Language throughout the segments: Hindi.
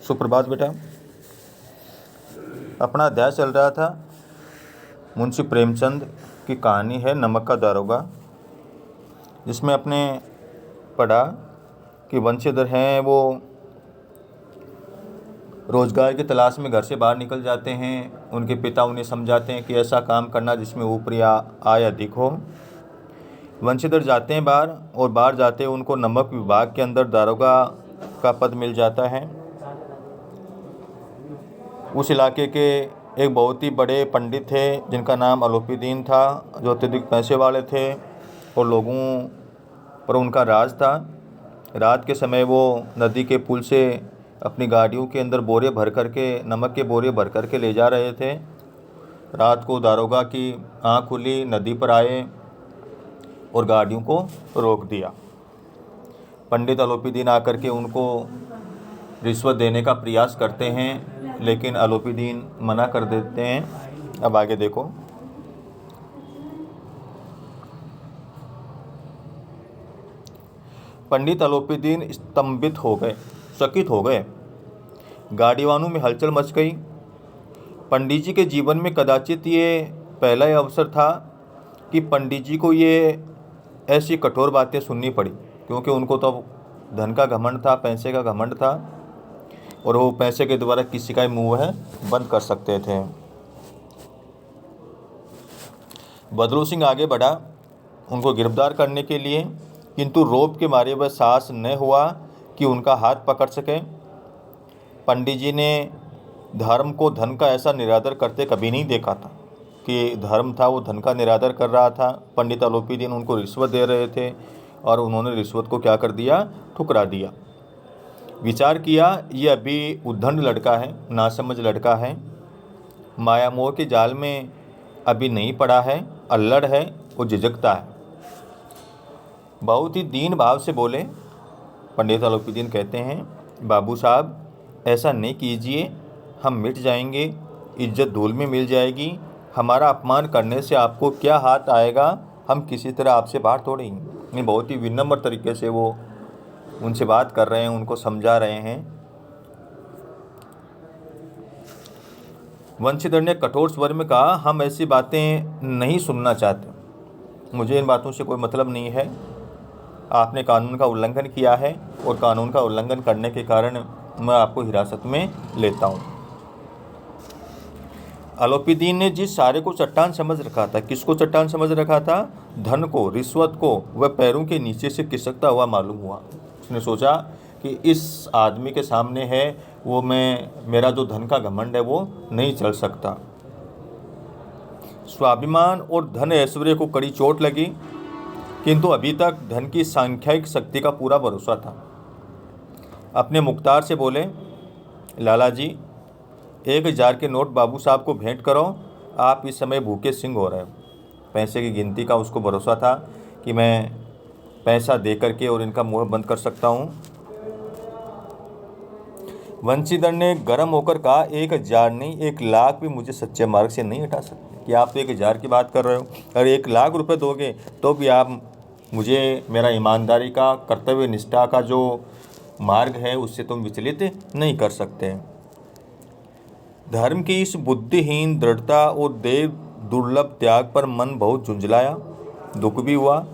सुप्रभात बेटा। अपना अध्याय चल रहा था। मुंशी प्रेमचंद की कहानी है नमक का दारोगा, जिसमें अपने पढ़ा कि वंशीधर हैं वो रोजगार की तलाश में घर से बाहर निकल जाते हैं। उनके पिता उन्हें समझाते हैं कि ऐसा काम करना जिसमें ऊपरी आय अधिक हो। वंशीधर जाते हैं बाहर, और बाहर जाते उनको नमक विभाग के अंदर दारोगा का पद मिल जाता है। उस इलाके के एक बहुत ही बड़े पंडित थे जिनका नाम अलोपीदीन था, जो अत्यधिक पैसे वाले थे और लोगों पर उनका राज था। रात के समय वो नदी के पुल से अपनी गाड़ियों के अंदर बोरे भर करके, नमक के बोरे भर करके ले जा रहे थे। रात को दारोगा की आँख खुली, नदी पर आए और गाड़ियों को रोक दिया। पंडित अलोपीदीन आकर के उनको रिश्वत देने का प्रयास करते हैं, लेकिन अलोपीदीन मना कर देते हैं। अब आगे देखो। पंडित अलोपीदीन स्तंभित हो गए, चकित हो गए। गाड़ीवानों में हलचल मच गई। पंडित जी के जीवन में कदाचित ये पहला ही अवसर था कि पंडित जी को ये ऐसी कठोर बातें सुननी पड़ी, क्योंकि उनको तो धन का घमंड था, पैसे का घमंड था, और वो पैसे के द्वारा किसी का मुंह है बंद कर सकते थे। बदरू सिंह आगे बढ़ा उनको गिरफ्तार करने के लिए, किंतु रोब के मारे वह साहस न हुआ कि उनका हाथ पकड़ सके। पंडित जी ने धर्म को धन का ऐसा निरादर करते कभी नहीं देखा था कि धर्म था वो धन का निरादर कर रहा था। पंडित अलोपीदीन उनको रिश्वत दे रहे थे और उन्होंने रिश्वत को क्या कर दिया, ठुकरा दिया। विचार किया ये अभी उद्दंड लड़का है, नासमझ लड़का है, माया मोह के जाल में अभी नहीं पड़ा है, अल्लड़ है और झिझकता है। बहुत ही दीन भाव से बोले। पंडित अलोपीदीन कहते हैं, बाबू साहब ऐसा नहीं कीजिए, हम मिट जाएंगे, इज्जत धूल में मिल जाएगी। हमारा अपमान करने से आपको क्या हाथ आएगा, हम किसी तरह आपसे बाहर तोड़ेंगे। बहुत ही विनम्र तरीके से वो उनसे बात कर रहे हैं, उनको समझा रहे हैं। वंशीधर ने कठोर स्वर में कहा, हम ऐसी बातें नहीं सुनना चाहते, मुझे इन बातों से कोई मतलब नहीं है। आपने कानून का उल्लंघन किया है और कानून का उल्लंघन करने के कारण मैं आपको हिरासत में लेता हूँ। अलोपीदीन ने जिस सारे को चट्टान समझ रखा था, किसको चट्टान समझ रखा था? धन को, रिश्वत को, वह पैरों के नीचे से खिसकता हुआ मालूम हुआ। उसने सोचा कि इस आदमी के सामने है वो मेरा जो धन का घमंड है वो नहीं चल सकता। स्वाभिमान और धन ऐश्वर्य को कड़ी चोट लगी, किंतु अभी तक धन की सांख्यिक शक्ति का पूरा भरोसा था। अपने मुख्तार से बोले, लाला जी 1000 के नोट बाबू साहब को भेंट करो, आप इस समय भूखे सिंह हो रहे हो। पैसे की गिनती का उसको भरोसा था कि मैं पैसा दे करके और इनका मुंह बंद कर सकता हूँ। वंशीधर ने गर्म होकर कहा, 1000 नहीं, 1,00,000 भी मुझे सच्चे मार्ग से नहीं हटा सकते। कि आप तो 1000 की बात कर रहे हो, और 1,00,000 रुपये दोगे तो भी आप मुझे मेरा ईमानदारी का, कर्तव्य निष्ठा का जो मार्ग है उससे तुम विचलित नहीं कर सकते। धर्म की इस बुद्धिहीन दृढ़ता और देव दुर्लभ त्याग पर मन बहुत झुंझलाया, दुख भी हुआ।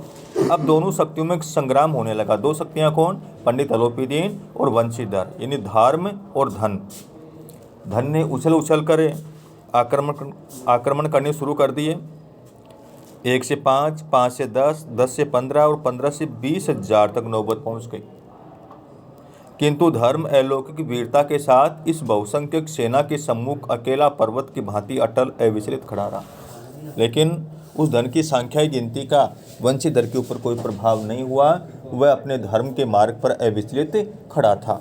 अब दोनों शक्तियों में संग्राम होने लगा। दो शक्तियां कौन? पंडित अलोपीदीन और वंशीधर, यानी धर्म और धन। धन ने उछल उछल कर आक्रमण करने शुरू कर दिए। 1 से 5, 5 से 10, 10 से 15 और 15 से 20,000 तक नौबत पहुंच गई। किंतु धर्म अलौकिक वीरता के साथ इस बहुसंख्यक सेना के सम्मुख अकेला पर्वत की भांति अटल अविचलित खड़ा रहा। लेकिन उस धन की सांख्यिकी गिनती का वंशीधर के ऊपर कोई प्रभाव नहीं हुआ। वह अपने धर्म के मार्ग पर अविचलित खड़ा था।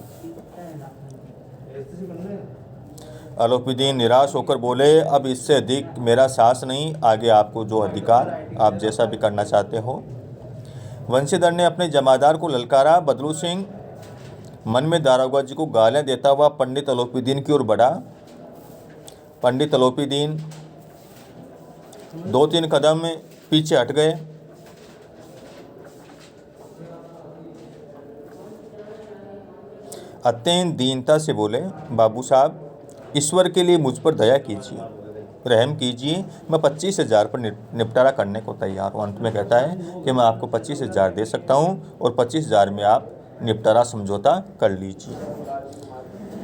अलोपीदीन निराश होकर बोले, अब इससे अधिक मेरा साहस नहीं, आगे आपको जो अधिकार, आप जैसा भी करना चाहते हो। वंशीधर ने अपने जमादार को ललकारा। बदरू सिंह मन में दारोगा जी को गालियां देता हुआ पंडित अलोपीदीन की ओर बढ़ा। पंडित अलोपीदीन 2-3 कदम पीछे हट गए। अत्यंत दीनता से बोले, बाबू साहब, ईश्वर के लिए मुझ पर दया कीजिए, रहम कीजिए, मैं 25,000 पर निपटारा करने को तैयार हूँ। अंत में कहता है कि मैं आपको 25,000 दे सकता हूँ और 25,000 में आप निपटारा समझौता कर लीजिए।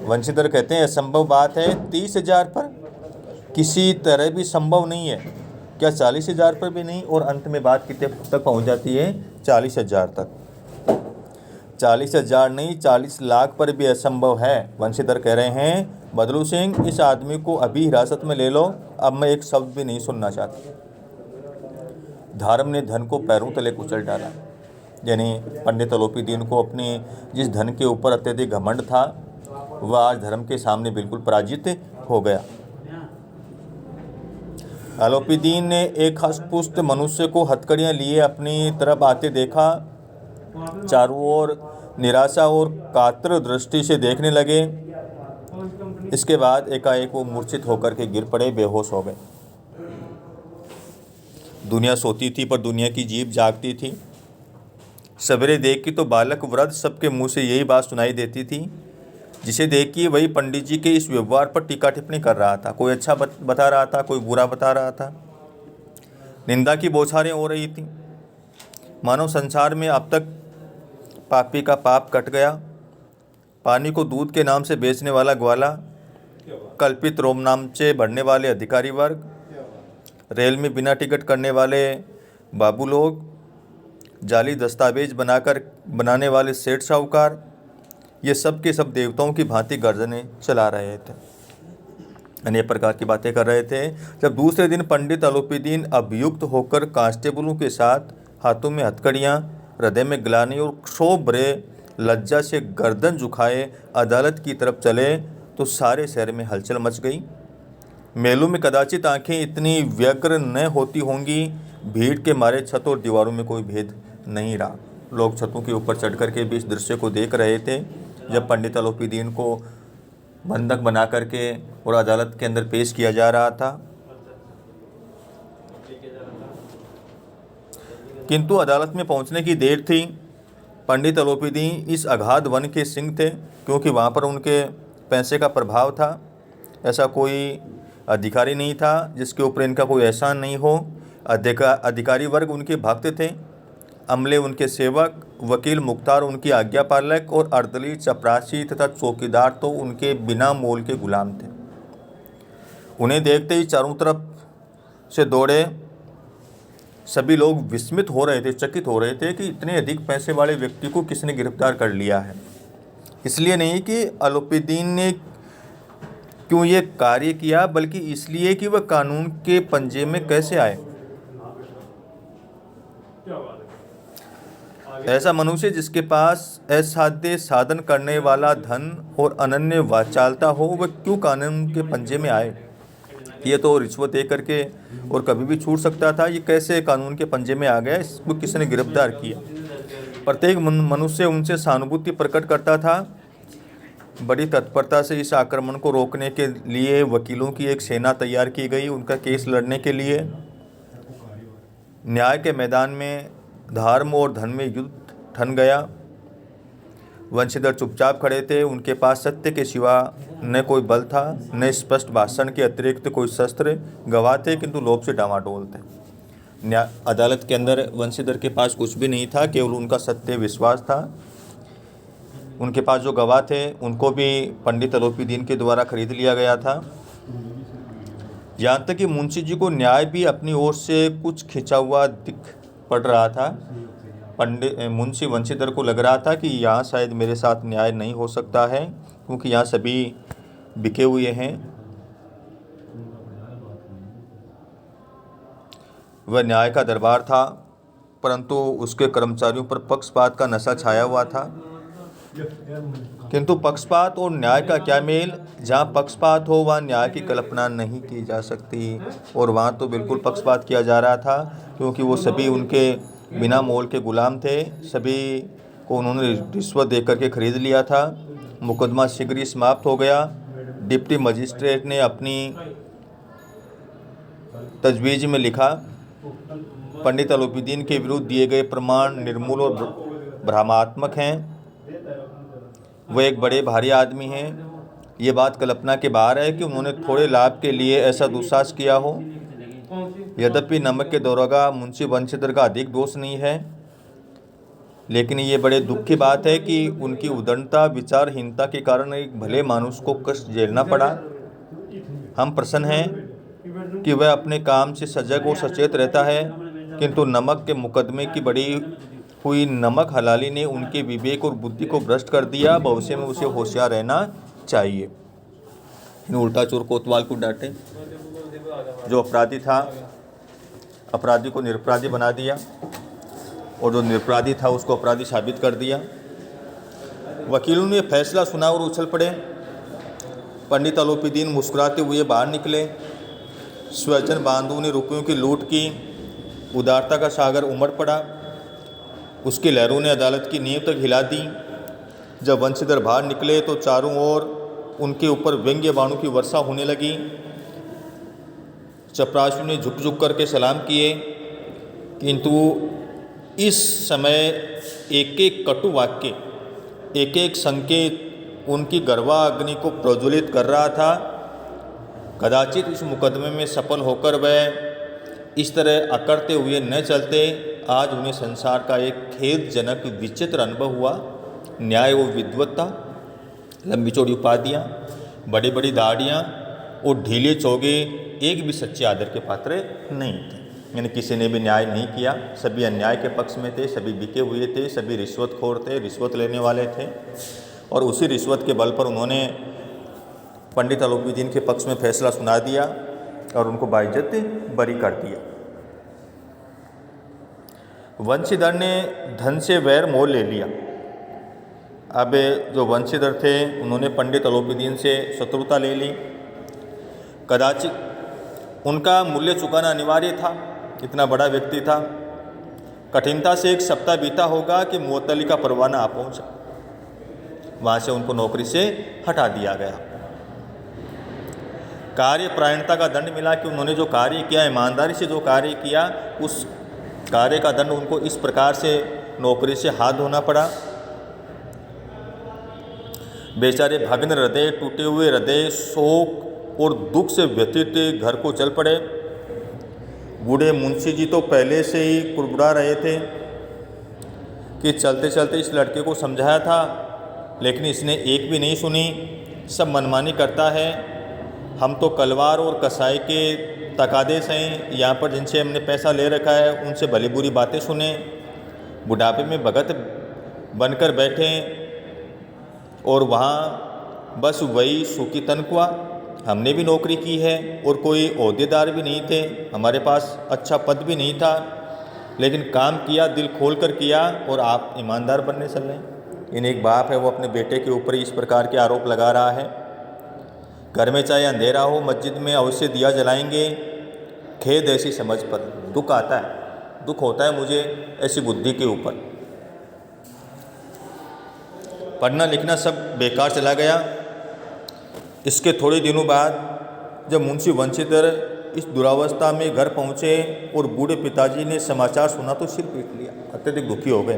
वंशीधर कहते हैं असंभव बात है, 30,000 पर किसी तरह भी संभव नहीं है, क्या 40,000 पर भी नहीं? और अंत में बात कितने तक पहुँच जाती है? 40,000 तक। 40,000 नहीं, 40 लाख पर भी असंभव है। वंशीधर कह रहे हैं बदलू सिंह, इस आदमी को अभी हिरासत में ले लो, अब मैं एक शब्द भी नहीं सुनना चाहता। धर्म ने धन को पैरों तले कुचल डाला, यानी पंडित अलोपीदीन को अपने जिस धन के ऊपर अत्यधिक घमंड था वह आज धर्म के सामने बिल्कुल पराजित हो गया। अलोपीदीन ने एक हष्टपुष्ट मनुष्य को हथकड़ियाँ लिए अपनी तरफ आते देखा। चारों ओर निराशा और कातर दृष्टि से देखने लगे। इसके बाद एकाएक वो मूर्छित होकर के गिर पड़े, बेहोश हो गए। दुनिया सोती थी पर दुनिया की जीभ जागती थी। सवेरे देख की तो बालक वृद्ध सबके मुंह से यही बात सुनाई देती थी। जिसे देख की वही पंडित जी के इस व्यवहार पर टीका टिप्पणी कर रहा था। कोई अच्छा बता रहा था, कोई बुरा बता रहा था। निंदा की बौछारें हो रही थी। मानव संसार में अब तक पापी का पाप कट गया। पानी को दूध के नाम से बेचने वाला ग्वाला, कल्पित रोमनामचे भरने वाले अधिकारी वर्ग, रेल में बिना टिकट करने वाले बाबू लोग, जाली दस्तावेज बनाने वाले सेठ साहूकार, ये सब के सब देवताओं की भांति गर्जने चला रहे थे, अनेक प्रकार की बातें कर रहे थे। जब दूसरे दिन पंडित अलोपीदीन अभियुक्त होकर कांस्टेबलों के साथ हाथों में हथकड़ियाँ, हृदय में ग्लानि और क्षोभ भरे लज्जा से गर्दन झुकाए अदालत की तरफ चले तो सारे शहर में हलचल मच गई। मेलों में कदाचित आंखें इतनी व्यग्र न होती होंगी। भीड़ के मारे छत और दीवारों में कोई भेद नहीं रहा। लोग छतों के ऊपर चढ़कर के भी इस दृश्य को देख रहे थे जब पंडित अलोपीदीन को बंधक बना करके और अदालत के अंदर पेश किया जा रहा था। किंतु अदालत में पहुंचने की देर थी। पंडित अलोपीदीन इस अगाध वन के सिंह थे, क्योंकि वहाँ पर उनके पैसे का प्रभाव था। ऐसा कोई अधिकारी नहीं था जिसके ऊपर इनका कोई एहसान नहीं हो। अधिकारी वर्ग उनके भक्त थे, अमले उनके सेवक, वकील मुख्तार उनकी आज्ञा पालक और अर्दली, चपरासी तथा चौकीदार तो उनके बिना मोल के गुलाम थे। उन्हें देखते ही चारों तरफ से दौड़े सभी लोग विस्मित हो रहे थे, चकित हो रहे थे कि इतने अधिक पैसे वाले व्यक्ति को किसने गिरफ्तार कर लिया है। इसलिए नहीं कि अलोपीदीन ने क्यों ये कार्य किया, बल्कि इसलिए कि वह कानून के पंजे में कैसे आए। ऐसा मनुष्य जिसके पास असाध्य साधन करने वाला धन और अनन्य वाचालता हो, वह क्यों कानून के पंजे में आए। ये तो रिश्वत दे करके और कभी भी छूट सकता था, ये कैसे कानून के पंजे में आ गया, इसको किसने गिरफ्तार किया। प्रत्येक मनुष्य उनसे सहानुभूति प्रकट करता था। बड़ी तत्परता से इस आक्रमण को रोकने के लिए वकीलों की एक सेना तैयार की गई, उनका केस लड़ने के लिए। न्याय के मैदान में धर्म और धन में युद्ध ठन गया। वंशीधर चुपचाप खड़े थे। उनके पास सत्य के सिवा न कोई बल था, न स्पष्ट भाषण के अतिरिक्त कोई शस्त्र। गवाह थे किंतु लोभ से डामाडोल थे। अदालत के अंदर वंशीधर के पास कुछ भी नहीं था, केवल उनका सत्य विश्वास था। उनके पास जो गवाह थे उनको भी पंडित अलोपीदीन के द्वारा खरीद लिया गया था। यहाँ तक कि मुंशी जी को न्याय भी अपनी ओर से कुछ खिंचा हुआ दिख पड़ रहा था। मुंशी वंशीधर को लग रहा था कि यहाँ शायद मेरे साथ न्याय नहीं हो सकता है, क्योंकि यहाँ सभी बिके हुए हैं। वह न्याय का दरबार था, परंतु उसके कर्मचारियों पर पक्षपात का नशा छाया हुआ था। किंतु पक्षपात और न्याय का क्या मेल। जहाँ पक्षपात हो वहाँ न्याय की कल्पना नहीं की जा सकती, और वहाँ तो बिल्कुल पक्षपात किया जा रहा था, क्योंकि वो सभी उनके बिना मोल के गुलाम थे। सभी को उन्होंने रिश्वत देकर के खरीद लिया था। मुकदमा शीघ्र ही समाप्त हो गया। डिप्टी मजिस्ट्रेट ने अपनी तजवीज़ में लिखा, पंडित अलोपीदीन के विरुद्ध दिए गए प्रमाण निर्मूल और भ्रमात्मक हैं। वो एक बड़े भारी आदमी हैं। ये बात कल्पना के बाहर है कि उन्होंने थोड़े लाभ के लिए ऐसा दुस्साहस किया हो। यद्यपि नमक के दरोगा मुंशी बंशीधर का अधिक दोष नहीं है, लेकिन ये बड़े दुख की बात है कि उनकी उदंडता विचारहीनता के कारण एक भले मानुष को कष्ट झेलना पड़ा। हम प्रसन्न हैं कि वह अपने काम से सजग और सचेत रहता है, किंतु नमक के मुकदमे की बड़ी हुई नमक हलाली ने उनके विवेक और बुद्धि को भ्रष्ट कर दिया। भविष्य में उसे होशियार रहना चाहिए। इन उल्टा चोर कोतवाल को डांटे। जो अपराधी था, अपराधी को निरपराधी बना दिया, और जो निरपराधी था उसको अपराधी साबित कर दिया। वकीलों ने फैसला सुना और उछल पड़े। पंडित अलोपीदीन मुस्कुराते हुए बाहर निकले। स्वजन बांधुओं ने रुपयों की लूट की। उदारता का सागर उमड़ पड़ा। उसकी लहरों ने अदालत की नींव तक हिला दी। जब वंशीधर बाहर निकले तो चारों ओर उनके ऊपर व्यंग्य बाणों की वर्षा होने लगी। चपरासियों ने झुक झुक करके सलाम किए, किंतु इस समय एक एक कटु वाक्य, एक एक संकेत उनकी गर्वा अग्नि को प्रज्वलित कर रहा था। कदाचित इस मुकदमे में सफल होकर वह इस तरह अकड़ते हुए न चलते। आज उन्हें संसार का एक खेदजनक विचित्र अनुभव हुआ। न्याय व विद्वत्ता, लंबी चौड़ी उपाधियाँ, बड़ी बड़ी दाढ़ियाँ और ढीले चोगे एक भी सच्चे आदर के पात्र नहीं थे। यानी किसी ने भी न्याय नहीं किया। सभी अन्याय के पक्ष में थे, सभी बिके हुए थे, सभी रिश्वतखोर थे, रिश्वत लेने वाले थे। और उसी रिश्वत के बल पर उन्होंने पंडित अलोपीदीन के पक्ष में फैसला सुना दिया और उनको बाइज्जत बरी कर दिया। वंशीधर ने धन से वैर मोल ले लिया। अब जो वंशीधर थे उन्होंने पंडित अलोपीदीन से शत्रुता ले ली। कदाचित उनका मूल्य चुकाना अनिवार्य था, इतना बड़ा व्यक्ति था। कठिनता से एक सप्ताह बीता होगा कि मुअत्तली का परवाना आ पहुंचा। वहाँ से उनको नौकरी से हटा दिया गया। कार्यपरायणता का दंड मिला कि उन्होंने जो कार्य किया, ईमानदारी से जो कार्य किया, उस कार्य का दंड उनको इस प्रकार से नौकरी से हाथ धोना पड़ा। बेचारे भग्न हृदय, टूटे हुए हृदय, शोक और दुख से व्यथित घर को चल पड़े। बूढ़े मुंशी जी तो पहले से ही कुड़बुड़ा रहे थे कि चलते चलते इस लड़के को समझाया था, लेकिन इसने एक भी नहीं सुनी, सब मनमानी करता है। हम तो कलवार और कसाई के तकादेस हैं, यहाँ पर जिनसे हमने पैसा ले रखा है उनसे भली बुरी बातें सुने, बुढ़ापे में भगत बनकर बैठे और वहाँ बस वही सूखी तनख्वाह। हमने भी नौकरी की है और कोई ओहदेदार भी नहीं थे, हमारे पास अच्छा पद भी नहीं था, लेकिन काम किया, दिल खोल कर किया और आप ईमानदार बनने चल रहे हैं। इन एक बाप है वो अपने बेटे के ऊपर इस प्रकार के आरोप लगा रहा है। घर में चाहे अंधेरा हो, मस्जिद में अवश्य दिया जलाएंगे। खेद ऐसी समझ पर, दुख आता है, दुख होता है मुझे ऐसी बुद्धि के ऊपर। पढ़ना लिखना सब बेकार चला गया। इसके थोड़े दिनों बाद जब मुंशी वंशीधर इस दुरावस्था में घर पहुँचे और बूढ़े पिताजी ने समाचार सुना तो सिर पीट लिया, अत्यधिक दुखी हो गए।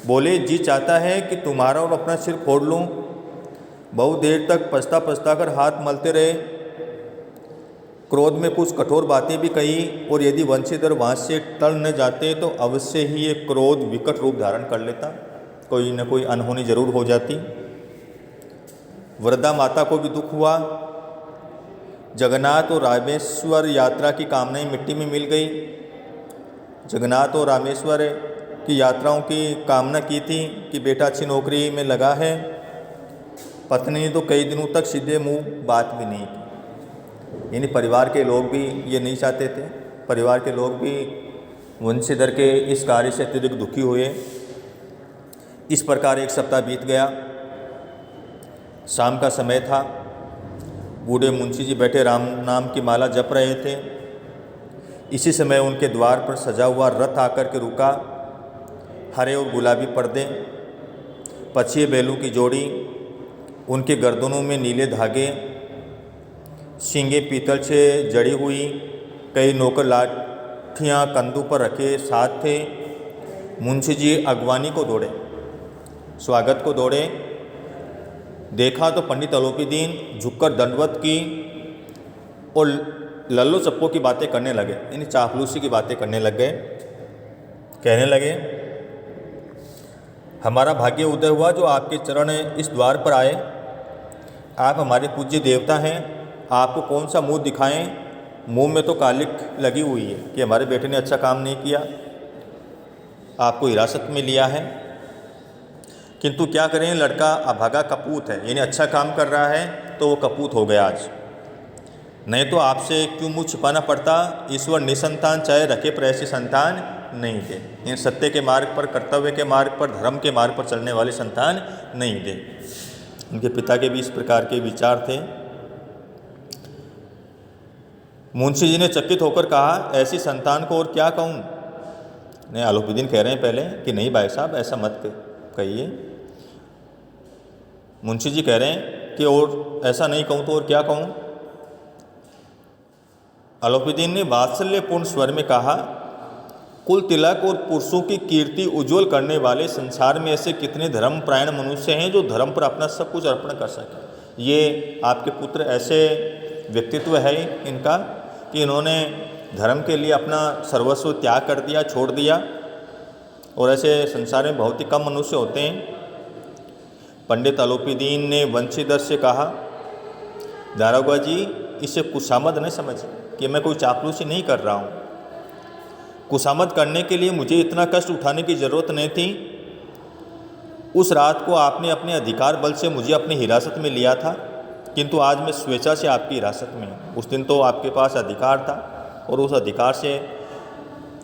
बोले, जी चाहता है कि तुम्हारा और अपना सिर फोड़ लूँ। बहुत देर तक पछता पछता कर हाथ मलते रहे। क्रोध में कुछ कठोर बातें भी कही और यदि वंशीधर वहाँ से टल न जाते तो अवश्य ही ये क्रोध विकट रूप धारण कर लेता, कोई न कोई अनहोनी जरूर हो जाती। वृद्धा माता को भी दुख हुआ। जगन्नाथ और रामेश्वर यात्रा की कामनाएं मिट्टी में मिल गई। जगन्नाथ और रामेश्वर की यात्राओं की कामना की थी कि बेटा अच्छी नौकरी में लगा है। पत्नी ने तो कई दिनों तक सीधे मुंह बात भी नहीं की। यानी परिवार के लोग भी ये नहीं चाहते थे। परिवार के लोग भी वंशीधर के इस कार्य से अत्यधिक दुखी हुए। इस प्रकार एक सप्ताह बीत गया। शाम का समय था। बूढ़े मुंशी जी बैठे राम नाम की माला जप रहे थे। इसी समय उनके द्वार पर सजा हुआ रथ आकर के रुका। हरे और गुलाबी पर्दे, पछिए बैलों की जोड़ी, उनके गर्दनों में नीले धागे, सींगे पीतल से जड़ी हुई, कई नौकर लाठियाँ कंधों पर रखे साथ थे। मुंशी जी अगवानी को दौड़े। स्वागत को दौड़े। देखा तो पंडित अलोपीदीन झुककर दंडवत की और लल्लो चप्पो की बातें करने लगे, यानी चापलूसी की बातें करने लग गए। कहने लगे, हमारा भाग्य उदय हुआ जो आपके चरण इस द्वार पर आए। आप हमारे पूज्य देवता हैं, आपको कौन सा मुंह दिखाएं। मुंह में तो कालिक लगी हुई है कि हमारे बेटे ने अच्छा काम नहीं किया, आपको हिरासत में लिया है। किंतु क्या करें, लड़का अभागा कपूत है, यानी अच्छा काम कर रहा है तो वो कपूत हो गया आज। नहीं तो आपसे क्यों मुँह छिपाना पड़ता। ईश्वर निसंतान चाहे रखे पर ऐसी संतान नहीं दे। इन सत्य के मार्ग पर, कर्तव्य के मार्ग पर, धर्म के मार्ग पर चलने वाली संतान नहीं दे। उनके पिता के भी इस प्रकार के विचार थे। मुंशी जी ने चकित होकर कहा, ऐसी संतान को और क्या कहूँ। नहीं, अलोपीदीन कह रहे हैं पहले कि नहीं भाई साहब ऐसा मत कहिए। मुंशी जी कह रहे हैं कि और ऐसा नहीं कहूँ तो और क्या कहूँ। अलोपीदीन ने वात्सल्यपूर्ण स्वर में कहा, कुल तिलक और पुरुषों की कीर्ति उज्जवल करने वाले संसार में ऐसे कितने धर्मपरायण मनुष्य हैं जो धर्म पर अपना सब कुछ अर्पण कर सकें। ये आपके पुत्र ऐसे व्यक्तित्व है इनका कि इन्होंने धर्म के लिए अपना सर्वस्व त्याग कर दिया, छोड़ दिया। और ऐसे संसार में बहुत ही कम मनुष्य होते हैं। पंडित अलोपीदीन ने वंशीधर से कहा, दारोगा जी इसे कुशामद न समझिए कि मैं कोई चापलूसी नहीं कर रहा हूँ। कुशामद करने के लिए मुझे इतना कष्ट उठाने की ज़रूरत नहीं थी। उस रात को आपने अपने अधिकार बल से मुझे अपनी हिरासत में लिया था, किंतु आज मैं स्वेच्छा से आपकी हिरासत में हूँ। उस दिन तो आपके पास अधिकार था और उस अधिकार से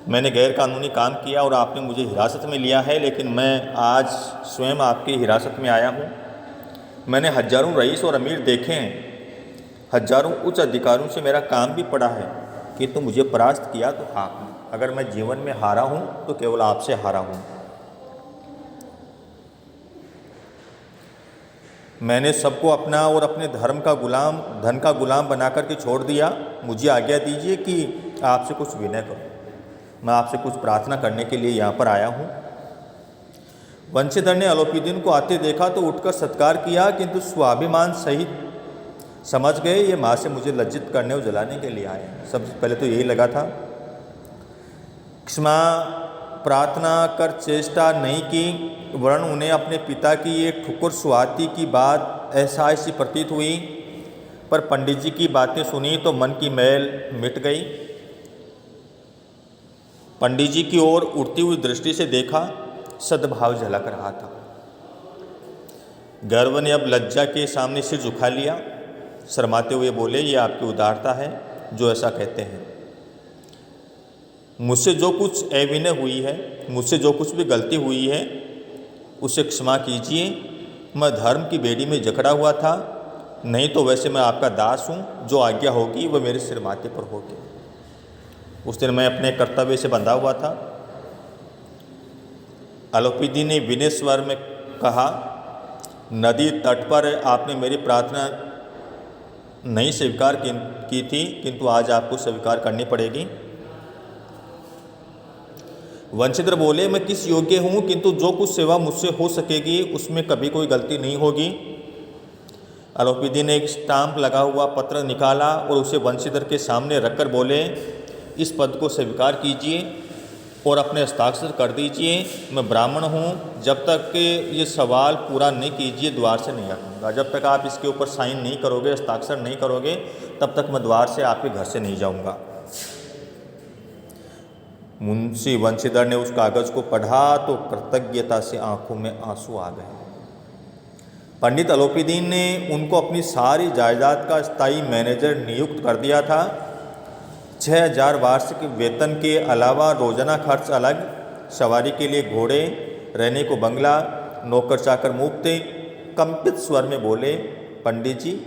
मैंने गैर कानूनी काम किया और आपने मुझे हिरासत में लिया है, लेकिन मैं आज स्वयं आपकी हिरासत में आया हूँ। मैंने हजारों रईस और अमीर देखे हैं, हजारों उच्च अधिकारियों से मेरा काम भी पड़ा है, किंतु मुझे परास्त किया तो आपने। अगर मैं जीवन में हारा हूँ तो केवल आपसे हारा हूँ। मैंने सबको अपना और अपने धर्म का गुलाम, धन का गुलाम बनाकर के छोड़ दिया। मुझे आज्ञा दीजिए कि आपसे कुछ विनय करूं। मैं आपसे कुछ प्रार्थना करने के लिए यहाँ पर आया हूँ। वंशीधर ने अलोपीदीन को आते देखा तो उठकर सत्कार किया, किंतु स्वाभिमान सहित समझ गए ये माँ से मुझे लज्जित करने और जलाने के लिए आए। सबसे पहले तो यही लगा था। क्षमा प्रार्थना कर चेष्टा नहीं की, वरन उन्हें अपने पिता की ये ठुकर सुहाती की बात ऐसी प्रतीत हुई। पर पंडित जी की बातें सुनी तो मन की मैल मिट गई। पंडित जी की ओर उड़ती हुई दृष्टि से देखा, सद्भाव झलक रहा था। गर्व ने अब लज्जा के सामने सिर झुका लिया। शर्माते हुए बोले, ये आपकी उदारता है जो ऐसा कहते हैं। मुझसे जो कुछ अविनय हुई है, मुझसे जो कुछ भी गलती हुई है, उसे क्षमा कीजिए। मैं धर्म की बेड़ी में जकड़ा हुआ था, नहीं तो वैसे मैं आपका दास हूँ। जो आज्ञा होगी वह मेरे सिर माथे पर होगी। उस दिन मैं अपने कर्तव्य से बंधा हुआ था। अलोपीदीन ने विनय स्वर में कहा, नदी तट पर आपने मेरी प्रार्थना नहीं स्वीकार की थी, किंतु आज आपको स्वीकार करनी पड़ेगी। वंशीधर बोले, मैं किस योग्य हूँ, किंतु जो कुछ सेवा मुझसे हो सकेगी उसमें कभी कोई गलती नहीं होगी। अलोपीदीन ने एक स्टाम्प लगा हुआ पत्र निकाला और उसे वंशीधर के सामने रखकर बोले, इस पद को स्वीकार कीजिए और अपने हस्ताक्षर कर दीजिए। मैं ब्राह्मण हूँ, जब तक ये सवाल पूरा नहीं कीजिए द्वार से नहीं हटूँगा। जब तक आप इसके ऊपर साइन नहीं करोगे, हस्ताक्षर नहीं करोगे, तब तक मैं द्वार से आपके घर से नहीं जाऊँगा। मुंशी वंशीधर ने उस कागज़ को पढ़ा तो कृतज्ञता से आंखों में आंसू आ गए। पंडित अलोपीदीन ने उनको अपनी सारी जायदाद का स्थायी मैनेजर नियुक्त कर दिया था। 6000 वार्षिक वेतन के अलावा रोजाना खर्च अलग, सवारी के लिए घोड़े, रहने को बंगला, नौकर चाकर मुफ्त। कंपित स्वर में बोले, पंडित जी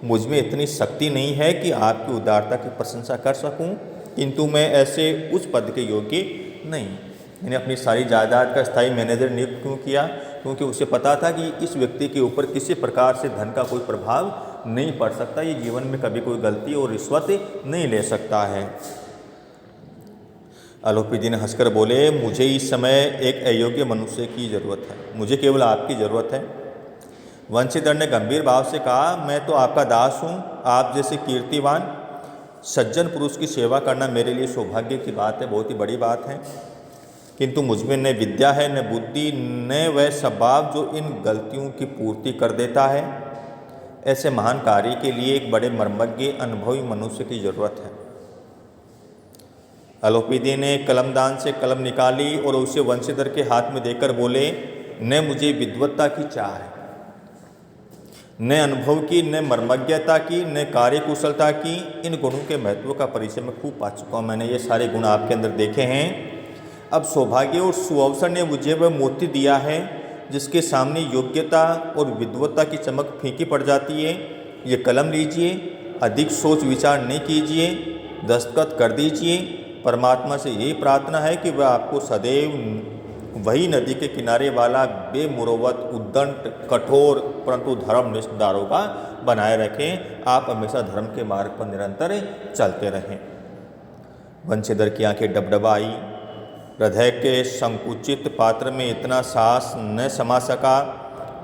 मुझ में इतनी शक्ति नहीं है कि आपकी उदारता की प्रशंसा कर सकूं, किंतु मैं ऐसे उस पद के योग्य नहीं। मैंने अपनी सारी जायदाद का स्थायी मैनेजर नियुक्त क्यों किया? क्योंकि उसे पता था कि इस व्यक्ति के ऊपर किसी प्रकार से धन का कोई प्रभाव नहीं पड़ सकता। ये जीवन में कभी कोई गलती और रिश्वत नहीं ले सकता है। अलोपीदीन हंसकर बोले, मुझे इस समय एक अयोग्य मनुष्य की ज़रूरत है, मुझे केवल आपकी ज़रूरत है। वंशीधर ने गंभीर भाव से कहा, मैं तो आपका दास हूँ। आप जैसे कीर्तिवान सज्जन पुरुष की सेवा करना मेरे लिए सौभाग्य की बात है, बहुत ही बड़ी बात है। किंतु मुझमें न विद्या है, न बुद्धि, न वह स्वभाव जो इन गलतियों की पूर्ति कर देता है। ऐसे महान कार्य के लिए एक बड़े मर्मज्ञ अनुभवी मनुष्य की ज़रूरत है। अलोपीदी ने कलमदान से कलम निकाली और उसे वंशीधर के हाथ में देकर बोले, न मुझे विद्वत्ता की चाह है, न अनुभव की, न मर्मज्ञता की, न कार्यकुशलता की। इन गुणों के महत्व का परिचय मैं खूब पा चुका हूँ, मैंने ये सारे गुण आपके अंदर देखे हैं। अब सौभाग्य और सुअवसर ने मुझे वह मोती दिया है जिसके सामने योग्यता और विद्वत्ता की चमक फीकी पड़ जाती है। ये कलम लीजिए, अधिक सोच विचार नहीं कीजिए, दस्तखत कर दीजिए। परमात्मा से यही प्रार्थना है कि वह आपको सदैव वही नदी के किनारे वाला बेमुरवत, उद्दंड, कठोर परंतु धर्मनिष्ठ दारोगा बनाए रखें। आप हमेशा धर्म के मार्ग पर निरंतर चलते रहें। वंशीधर की आंखें डबडबाई। हृदय के संकुचित पात्र में इतना साहस न समा सका।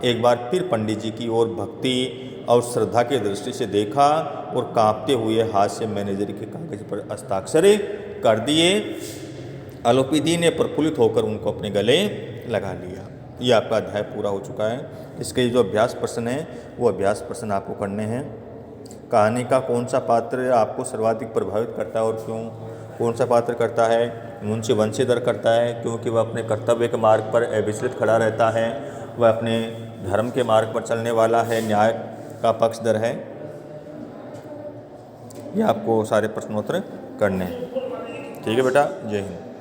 एक बार फिर पंडित जी की ओर भक्ति और श्रद्धा की दृष्टि से देखा और कांपते हुए हाथ से मैनेजर के कागज पर हस्ताक्षर कर दिए। अलोपीदी ने प्रफुल्लित होकर उनको अपने गले लगा लिया। ये आपका अध्याय पूरा हो चुका है। इसके जो अभ्यास प्रश्न हैं वो अभ्यास प्रश्न आपको करने हैं। कहानी का कौन सा पात्र आपको सर्वाधिक प्रभावित करता है और क्यों? कौन सा पात्र करता है? मुंशी वंशीधर करता है क्योंकि वह अपने कर्तव्य के मार्ग पर अविचलित खड़ा रहता है, वह अपने धर्म के मार्ग पर चलने वाला है, न्याय का पक्षधर है। ये आपको सारे प्रश्नोत्तर करने हैं। ठीक है बेटा, जय हिंद।